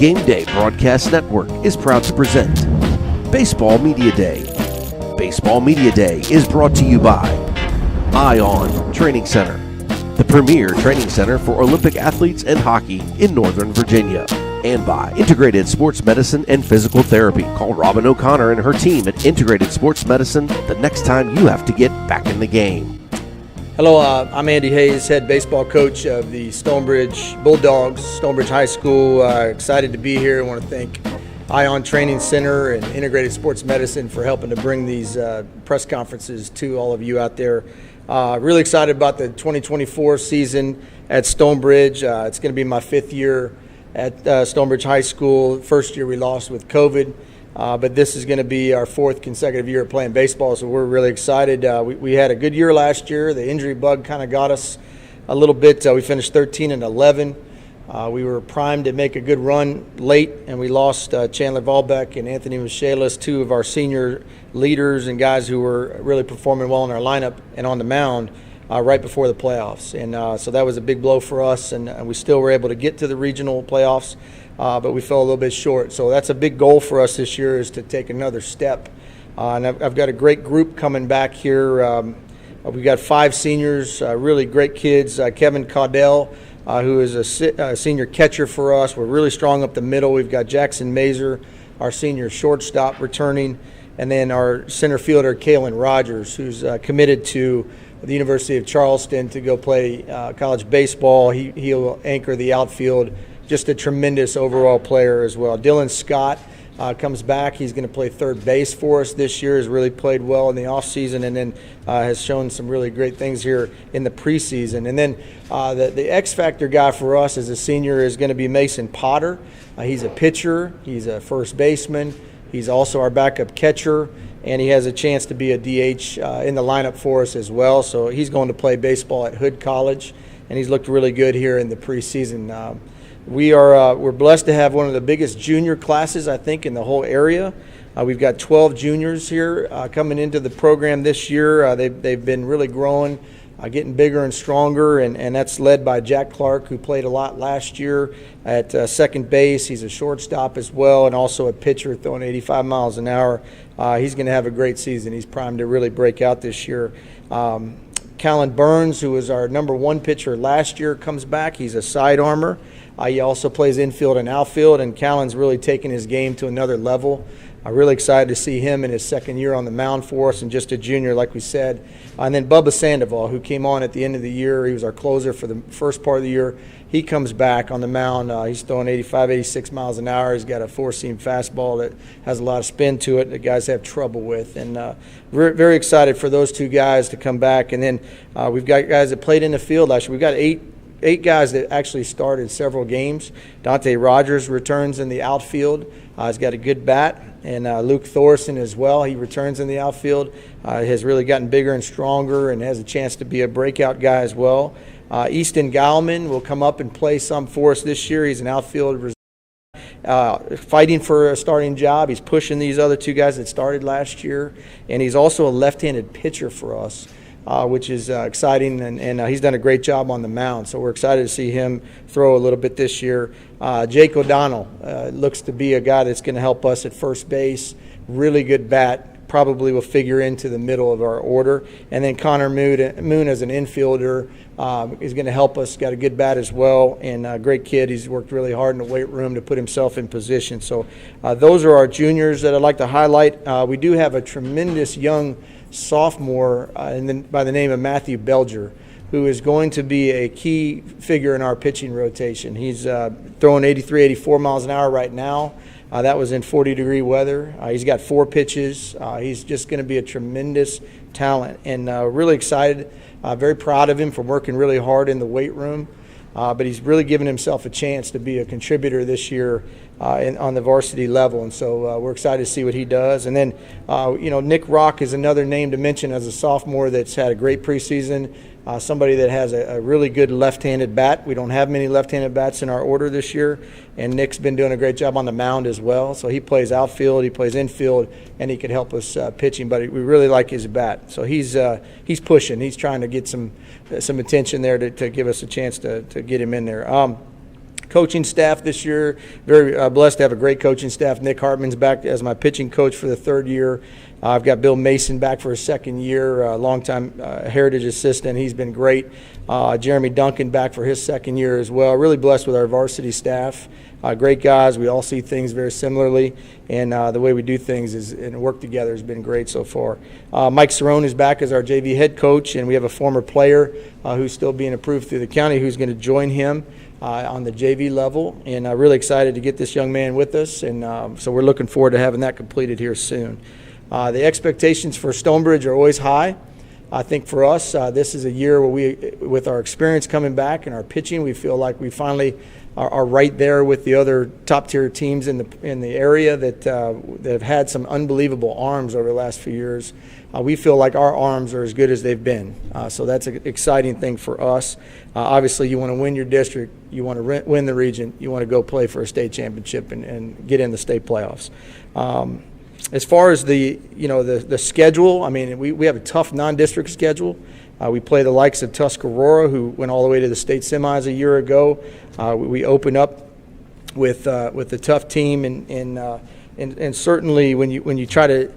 Game Day Broadcast Network is proud to present Baseball Media Day. Baseball Media Day is brought to you by ION Training Center, the premier training center for Olympic athletes and hockey in Northern Virginia, and by Integrated Sports Medicine and Physical Therapy. Call Robin O'Connor and her team at Integrated Sports Medicine the next time you have to get back in the game. Hello, I'm Andy Hayes, head baseball coach of the Stonebridge Bulldogs, Stonebridge High School. Excited to be here. I want to thank ION Training Center and Integrated Sports Medicine for helping to bring these press conferences to all of you out there. Really excited about the 2024 season at Stonebridge. It's going to be my fifth year at Stonebridge High School. First year we lost with COVID. But this is going to be our fourth consecutive year of playing baseball, so we're really excited. We had a good year last year. The injury bug kind of got us a little bit. We finished 13-11. We were primed to make a good run late, and we lost Chandler Volbeck and Anthony Michaelis, two of our senior leaders and guys who were really performing well in our lineup and on the mound right before the playoffs. And so that was a big blow for us, and we still were able to get to the regional playoffs. But we fell a little bit short. So that's a big goal for us this year, is to take another step. And I've got a great group coming back here. We've got 5 seniors, really great kids. Kevin Caudell, who is a senior catcher for us. We're really strong up the middle. We've got Jackson Mazer, our senior shortstop, returning. And then our center fielder, Kalen Rogers, who's committed to the University of Charleston to go play college baseball. He'll anchor the outfield. Just a tremendous overall player as well. Dylan Scott comes back. He's going to play third base for us this year. Has really played well in the offseason, and then has shown some really great things here in the preseason. And then the X-Factor guy for us as a senior is going to be Mason Potter. He's a pitcher. He's a first baseman. He's also our backup catcher, and he has a chance to be a DH in the lineup for us as well. So he's going to play baseball at Hood College, and he's looked really good here in the preseason. We're blessed to have one of the biggest junior classes, I think, in the whole area. We've got 12 juniors here coming into the program this year. They've been really growing, getting bigger and stronger, and that's led by Jack Clark, who played a lot last year at second base. He's a shortstop as well, and also a pitcher throwing 85 miles an hour. He's going to have a great season. He's primed to really break out this year. Callan Burns, who was our number 1 pitcher last year, comes back. He's a side armor. He also plays infield and outfield, and Callan's really taken his game to another level. I'm really excited to see him in his second year on the mound for us, and just a junior, like we said. And then Bubba Sandoval, who came on at the end of the year. He was our closer for the first part of the year. He comes back on the mound. He's throwing 85, 86 miles an hour. He's got a 4-seam fastball that has a lot of spin to it that guys have trouble with. And we're very excited for those 2 guys to come back. And then we've got guys that played in the field last year. We've got 8 guys that actually started several games. Dante Rogers returns in the outfield. He's got a good bat. And Luke Thorson as well. He returns in the outfield. Has really gotten bigger and stronger and has a chance to be a breakout guy as well. Easton Gallman will come up and play some for us this year. He's an outfield fighting for a starting job. He's pushing these other 2 guys that started last year. And he's also a left-handed pitcher for us, which is exciting, and he's done a great job on the mound. So we're excited to see him throw a little bit this year. Jake O'Donnell looks to be a guy that's going to help us at first base. Really good bat. Probably will figure into the middle of our order. And then Connor Moon as an infielder is going to help us. Got a good bat as well, and a great kid. He's worked really hard in the weight room to put himself in position. So those are our juniors that I'd like to highlight. We do have a tremendous young sophomore by the name of Matthew Belger, who is going to be a key figure in our pitching rotation. He's throwing 83, 84 miles an hour right now. That was in 40-degree weather. He's got 4 pitches. He's just going to be a tremendous talent, and really excited. Very proud of him for working really hard in the weight room. But he's really given himself a chance to be a contributor this year on the varsity level, and so we're excited to see what he does. And then, Nick Rock is another name to mention as a sophomore that's had a great preseason. Somebody that has a really good left-handed bat. We don't have many left-handed bats in our order this year, and Nick's been doing a great job on the mound as well. So he plays outfield, he plays infield, and he could help us pitching. But we really like his bat. So he's pushing. He's trying to get some attention there to give us a chance to get him in there. coaching staff this year. Very blessed to have a great coaching staff. Nick Hartman's back as my pitching coach for the third year. I've got Bill Mason back for his second year, a longtime Heritage assistant. He's been great. Jeremy Duncan back for his second year as well. Really blessed with our varsity staff. Great guys. We all see things very similarly, and the way we do things and work together has been great so far. Mike Cerrone is back as our JV head coach, and we have a former player who's still being approved through the county who's going to join him on the JV level, and really excited to get this young man with us, and so we're looking forward to having that completed here soon. The expectations for Stonebridge are always high. I think for us, this is a year where we, with our experience coming back and our pitching, we feel like we finally are right there with the other top-tier teams in the area that have had some unbelievable arms over the last few years. We feel like our arms are as good as they've been, so that's an exciting thing for us. Obviously, you want to win your district, you want to win the region, you want to go play for a state championship and get in the state playoffs. As far as the schedule, I mean, we have a tough non-district schedule. We play the likes of Tuscarora, who went all the way to the state semis a year ago. We open up with a tough team, and certainly when you try to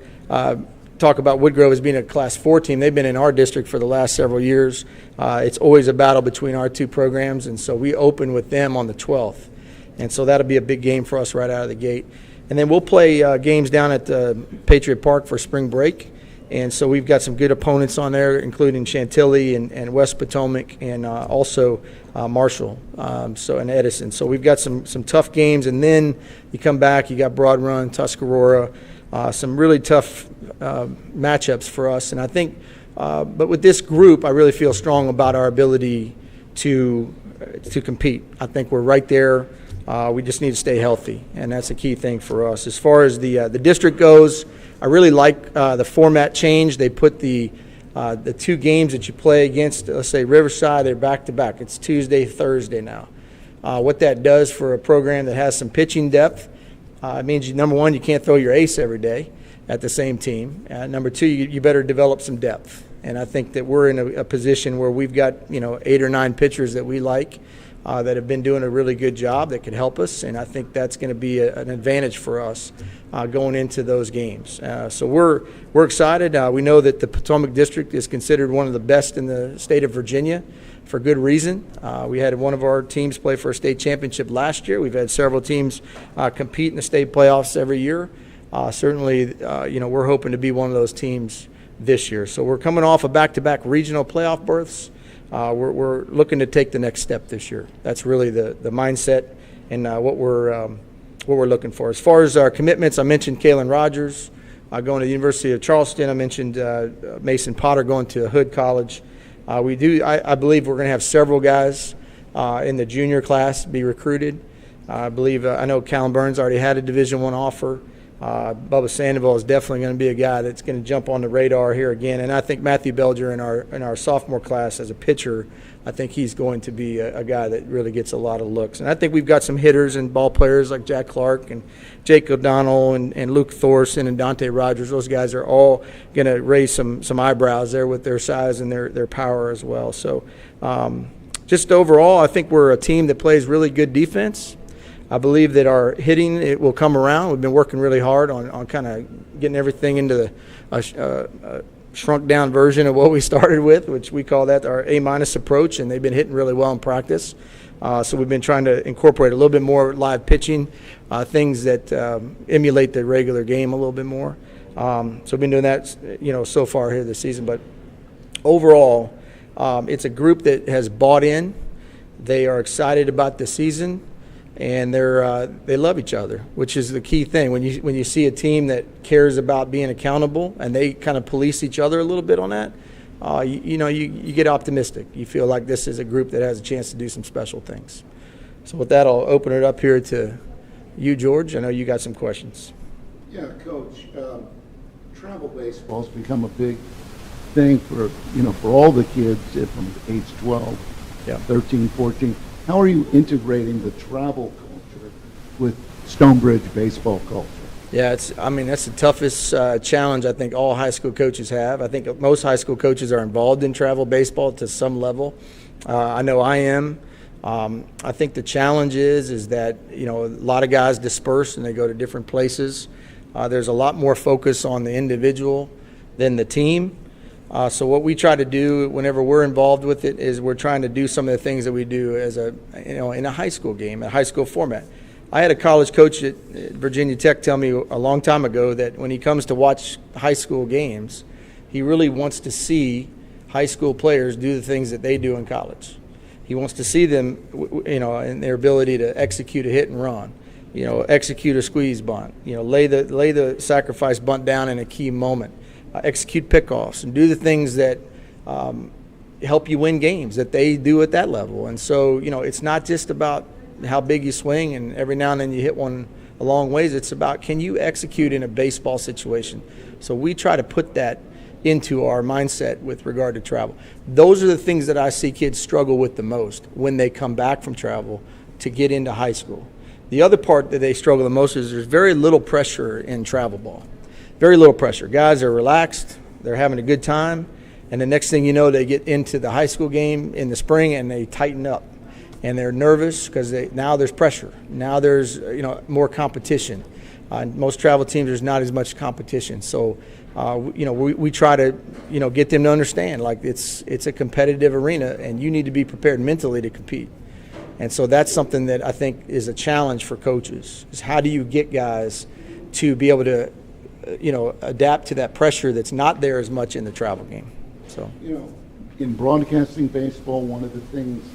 talk about Woodgrove as being a Class 4 team, they've been in our district for the last several years. It's always a battle between our two programs, and so we open with them on the 12th, and so that'll be a big game for us right out of the gate. And then we'll play games down at Patriot Park for spring break. And so we've got some good opponents on there, including Chantilly and West Potomac, and also Marshall, and Edison. So we've got some tough games. And then you come back, you got Broad Run, Tuscarora, some really tough matchups for us. And I think, but with this group, I really feel strong about our ability to compete. I think we're right there. We just need to stay healthy, and that's a key thing for us. As far as the district goes, I really like the format change. They put the two games that you play against, let's say Riverside, they're back-to-back. It's Tuesday, Thursday now. What that does for a program that has some pitching depth, it means, number one, you can't throw your ace every day at the same team. Number two, you better develop some depth. And I think that we're in a position where we've got 8 or 9 pitchers that we like, that have been doing a really good job that can help us, and I think that's going to be an advantage for us going into those games. So we're excited. We know that the Potomac District is considered one of the best in the state of Virginia for good reason. We had one of our teams play for a state championship last year. We've had several teams compete in the state playoffs every year. Certainly, we're hoping to be one of those teams this year. So we're coming off of back-to-back regional playoff berths. We're looking to take the next step this year. That's really the mindset and what we're looking for. As far as our commitments, I mentioned Kalen Rogers going to the University of Charleston. I mentioned Mason Potter going to Hood College. I believe we're going to have several guys in the junior class be recruited. I know Callum Burns already had a Division I offer. Bubba Sandoval is definitely going to be a guy that's going to jump on the radar here again, and I think Matthew Belger in our sophomore class as a pitcher, I think he's going to be a guy that really gets a lot of looks. And I think we've got some hitters and ball players like Jack Clark and Jake O'Donnell and Luke Thorson and Dante Rogers. Those guys are all going to raise some eyebrows there with their size and their power as well. So just overall, I think we're a team that plays really good defense. I believe that our hitting, it will come around. We've been working really hard on kind of getting everything into a shrunk-down version of what we started with, which we call that our A- approach, and they've been hitting really well in practice. So we've been trying to incorporate a little bit more live pitching, things that emulate the regular game a little bit more. So we've been doing that, so far here this season. But overall, it's a group that has bought in. They are excited about the season. And they love each other, which is the key thing. When you see a team that cares about being accountable and they kind of police each other a little bit on that, you get optimistic. You feel like this is a group that has a chance to do some special things. So with that, I'll open it up here to you, George. I know you got some questions. Yeah, Coach. Travel baseball's become a big thing for all the kids from age 12, 13, 14. How are you integrating the travel culture with Stonebridge baseball culture? Yeah, that's the toughest challenge I think all high school coaches have. I think most high school coaches are involved in travel baseball to some level. I know I am. I think the challenge is that, a lot of guys disperse and they go to different places. There's a lot more focus on the individual than the team. So what we try to do whenever we're involved with it is we're trying to do some of the things that we do as in a high school game, a high school format. I had a college coach at Virginia Tech tell me a long time ago that when he comes to watch high school games, he really wants to see high school players do the things that they do in college. He wants to see them, in their ability to execute a hit and run, execute a squeeze bunt, lay the sacrifice bunt down in a key moment, execute pickoffs, and do the things that help you win games that they do at that level. And so, it's not just about how big you swing and every now and then you hit one a long ways. It's about, can you execute in a baseball situation? So we try to put that into our mindset with regard to travel. Those are the things that I see kids struggle with the most when they come back from travel to get into high school. The other part that they struggle the most is there's very little pressure in travel ball. Very little pressure. Guys are relaxed, they're having a good time, and the next thing you know, they get into the high school game in the spring and they tighten up. And they're nervous because now there's pressure. Now there's more competition. Most travel teams, there's not as much competition. So we try to get them to understand, like, it's a competitive arena and you need to be prepared mentally to compete. And so that's something that I think is a challenge for coaches, is how do you get guys to be able to adapt to that pressure that's not there as much in the travel game. So in broadcasting baseball, one of the things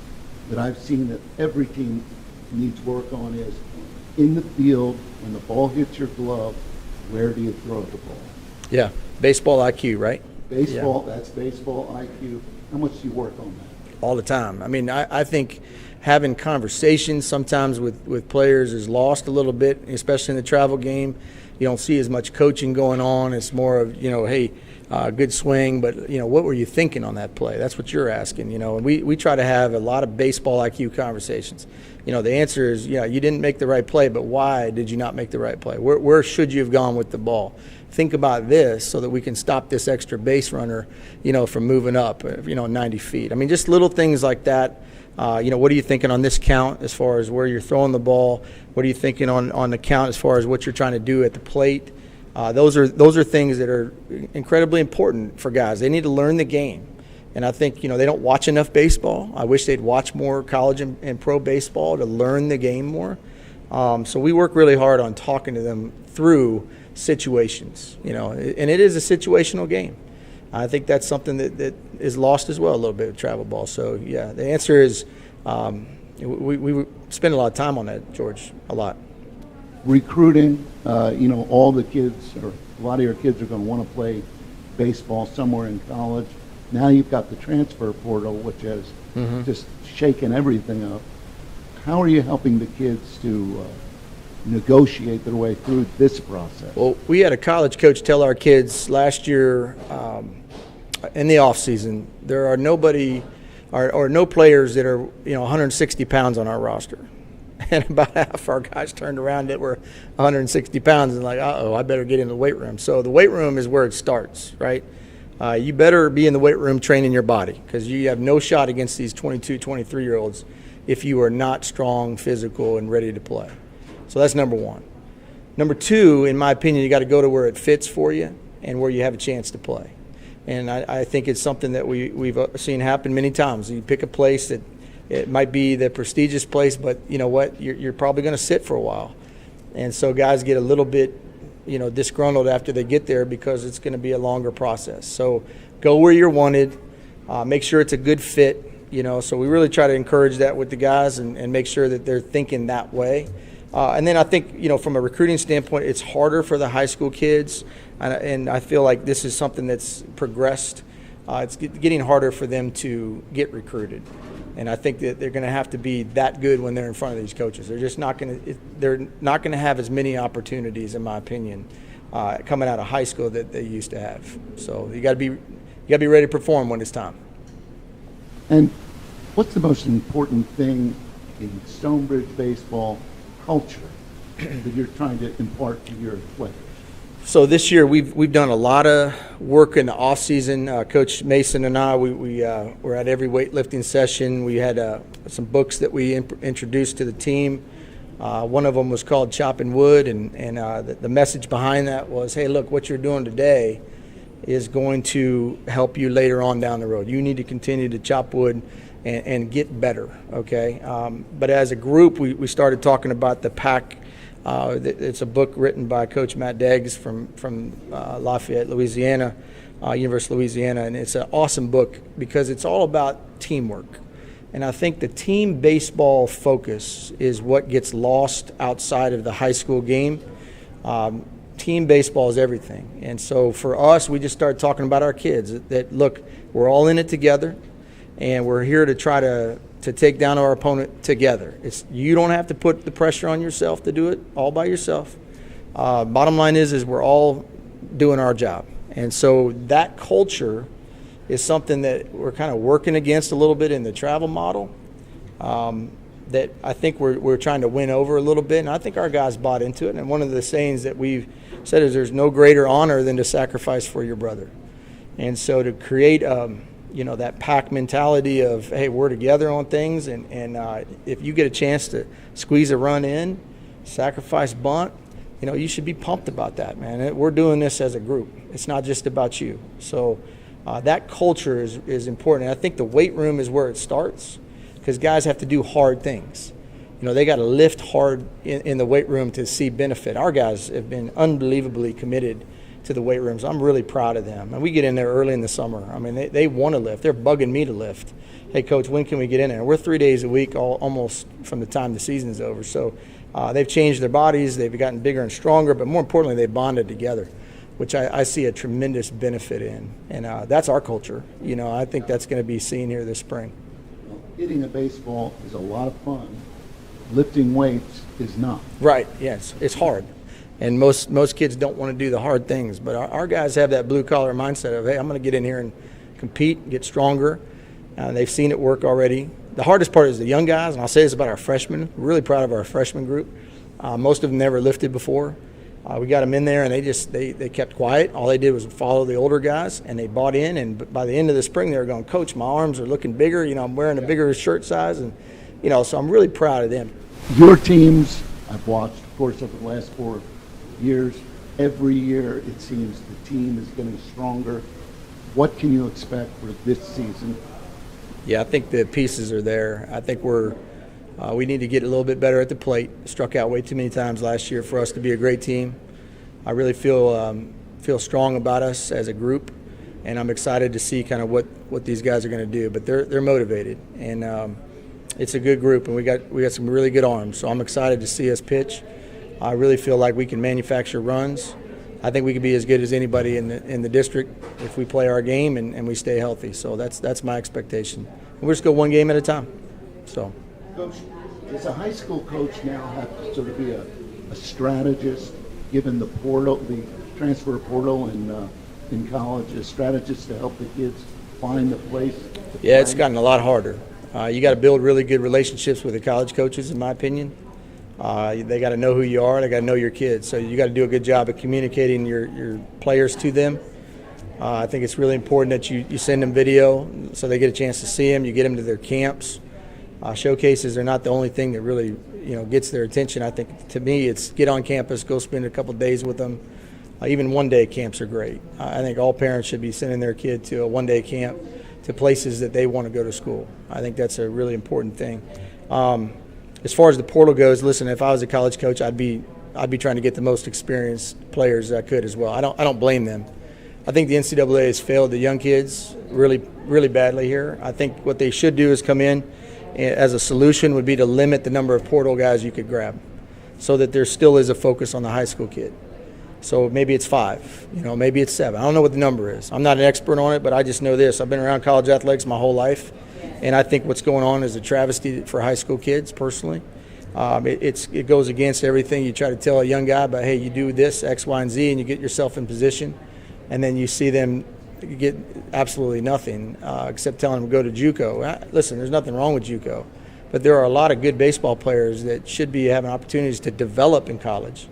that I've seen that every team needs work on is in the field, when the ball hits your glove, where do you throw the ball? Yeah, baseball IQ, right? Baseball, yeah. That's baseball IQ. How much do you work on that? All the time. I mean, I think having conversations sometimes with players is lost a little bit, especially in the travel game. You don't see as much coaching going on. It's more of, hey, good swing, but, what were you thinking on that play? That's what you're asking, and we try to have a lot of baseball IQ conversations. The answer is, you didn't make the right play, but why did you not make the right play? Where should you have gone with the ball? Think about this so that we can stop this extra base runner, from moving up, 90 feet. I mean, just little things like that. What are you thinking on this count as far as where you're throwing the ball? What are you thinking on the count as far as what you're trying to do at the plate? Those are things that are incredibly important for guys. They need to learn the game. And I think, they don't watch enough baseball. I wish they'd watch more college and pro baseball to learn the game more. So we work really hard on talking to them through situations, and it is a situational game. I think that's something that is lost as well a little bit with travel ball. So, yeah, the answer is we spend a lot of time on that, George, a lot. Recruiting, all the kids, or a lot of your kids are going to want to play baseball somewhere in college. Now you've got the transfer portal, which has just shaken everything up. How are you helping the kids to negotiate their way through this process? Well, we had a college coach tell our kids last year in the off season, there are no players that are 160 pounds on our roster. And about half our guys turned around that were 160 pounds and like, I better get in the weight room. So the weight room is where it starts, right? You better be in the weight room training your body, because you have no shot against these 22, 23-year-olds if you are not strong, physical, and ready to play. So that's number one. Number two, in my opinion, you got to go to where it fits for you and where you have a chance to play. And I think it's something that we've seen happen many times. You pick a place that it might be the prestigious place, but you know what? You're probably going to sit for a while. And so guys get a little bit, disgruntled after they get there because it's going to be a longer process. So go where you're wanted. Make sure it's a good fit. So we really try to encourage that with the guys and make sure that they're thinking that way. And then I think, from a recruiting standpoint, it's harder for the high school kids. And I feel like this is something that's progressed. It's getting harder for them to get recruited. And I think that they're going to have to be that good when they're in front of these coaches. They're just not going to. They're not going to have as many opportunities, in my opinion, coming out of high school that they used to have. So you got to be ready to perform when it's time. And what's the most important thing in Stonebridge baseball culture that you're trying to impart to your players? So this year we've done a lot of work in the off season. Coach Mason and I we were at every weightlifting session. We had some books that we introduced to the team. One of them was called Chopping Wood, and the message behind that was, hey, look, what you're doing today is going to help you later on down the road. You need to continue to chop wood and get better, okay? But as a group, we started talking about the pack. It's a book written by Coach Matt Deggs from Lafayette, Louisiana, University of Louisiana, and it's an awesome book because it's all about teamwork. And I think the team baseball focus is what gets lost outside of the high school game. Team baseball is everything. And so for us, we just started talking about our kids that look, we're all in it together, and we're here to try to take down our opponent together. You don't have to put the pressure on yourself to do it all by yourself. Bottom line is we're all doing our job. And so that culture is something that we're kind of working against a little bit in the travel model, that I think we're trying to win over a little bit, and I think our guys bought into it. And one of the sayings that we've said is there's no greater honor than to sacrifice for your brother. And so to create that pack mentality of, hey, we're together on things, and if you get a chance to squeeze a run in, sacrifice bunt, you should be pumped about that, man. We're doing this as a group. It's not just about you. So that culture is important. And I think the weight room is where it starts, because guys have to do hard things. They got to lift hard in the weight room to see benefit. Our guys have been unbelievably committed to the weight rooms. I'm really proud of them. And we get in there early in the summer. I mean, they want to lift. They're bugging me to lift. Hey, Coach, when can we get in there? We're 3 days a week almost from the time the season's over. So they've changed their bodies. They've gotten bigger and stronger. But more importantly, they bonded together, which I see a tremendous benefit in. And that's our culture. I think that's going to be seen here this spring. Hitting a baseball is a lot of fun. Lifting weights is not. Right, yes. It's hard. And most kids don't want to do the hard things. But our guys have that blue-collar mindset of, hey, I'm going to get in here and compete, get stronger. They've seen it work already. The hardest part is the young guys, and I'll say this about our freshmen. We're really proud of our freshman group. Most of them never lifted before. We got them in there, and they kept quiet. All they did was follow the older guys, and they bought in. And by the end of the spring, they were going, Coach, my arms are looking bigger. I'm wearing a bigger shirt size. And, so I'm really proud of them. Your teams, I've watched, of course, over the last 4 years. Every year, it seems the team is getting stronger. What can you expect for this season? Yeah, I think the pieces are there. I think we need to get a little bit better at the plate. Struck out way too many times last year for us to be a great team. I really feel strong about us as a group, and I'm excited to see kind of what these guys are going to do. But they're motivated, and it's a good group, and we got some really good arms. So I'm excited to see us pitch. I really feel like we can manufacture runs. I think we could be as good as anybody in the district if we play our game and we stay healthy. So that's my expectation. And we'll just go one game at a time. So. Coach, does a high school coach now have to sort of be a strategist, given the portal, the transfer portal in college, a strategist to help the kids find the place? Yeah, it's gotten a lot harder. You got to build really good relationships with the college coaches, in my opinion. They got to know who you are. They got to know your kids. So you got to do a good job of communicating your players to them. I think it's really important that you send them video so they get a chance to see them. You get them to their camps. Showcases are not the only thing that really gets their attention. I think to me it's get on campus, go spend a couple days with them. Even one-day camps are great. I think all parents should be sending their kid to a one-day camp to places that they want to go to school. I think that's a really important thing. As far as the portal goes, listen, if I was a college coach, I'd be trying to get the most experienced players I could as well. I don't blame them. I think the NCAA has failed the young kids really, really badly here. I think what they should do is come in as a solution would be to limit the number of portal guys you could grab so that there still is a focus on the high school kid. So maybe it's 5, maybe it's 7. I don't know what the number is. I'm not an expert on it, but I just know this. I've been around college athletics my whole life, and I think what's going on is a travesty for high school kids personally. It goes against everything you try to tell a young guy about, hey, you do this, X, Y, and Z, and you get yourself in position, and then you see them get absolutely nothing except telling them to go to JUCO. Listen, there's nothing wrong with JUCO, but there are a lot of good baseball players that should be having opportunities to develop in college.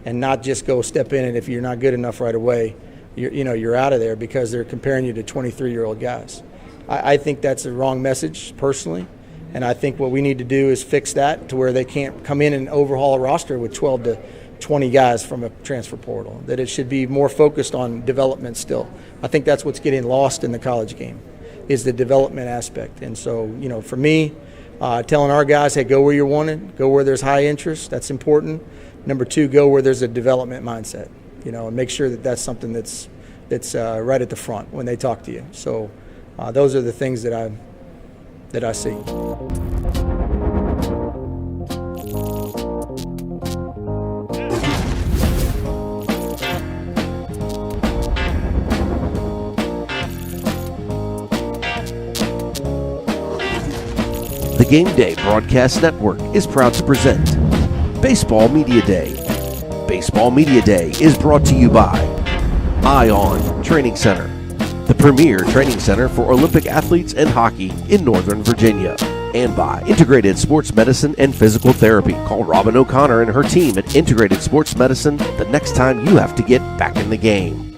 and not just go step in, and if you're not good enough right away, you're out of there because they're comparing you to 23-year-old guys. I think that's a wrong message personally, and I think what we need to do is fix that to where they can't come in and overhaul a roster with 12 to 20 guys from a transfer portal, that it should be more focused on development still. I think that's what's getting lost in the college game, is the development aspect. And so, for me, telling our guys, hey, go where you're wanted, go where there's high interest, that's important. Number two, go where there's a development mindset, and make sure that that's something that's right at the front when they talk to you. So those are the things that I see. The Game Day Broadcast Network is proud to present Baseball Media Day. Baseball Media Day is brought to you by Ion Training Center, the premier training center for Olympic athletes and hockey in Northern Virginia, and by Integrated Sports Medicine and Physical Therapy. Call Robin O'Connor and her team at Integrated Sports Medicine the next time you have to get back in the game.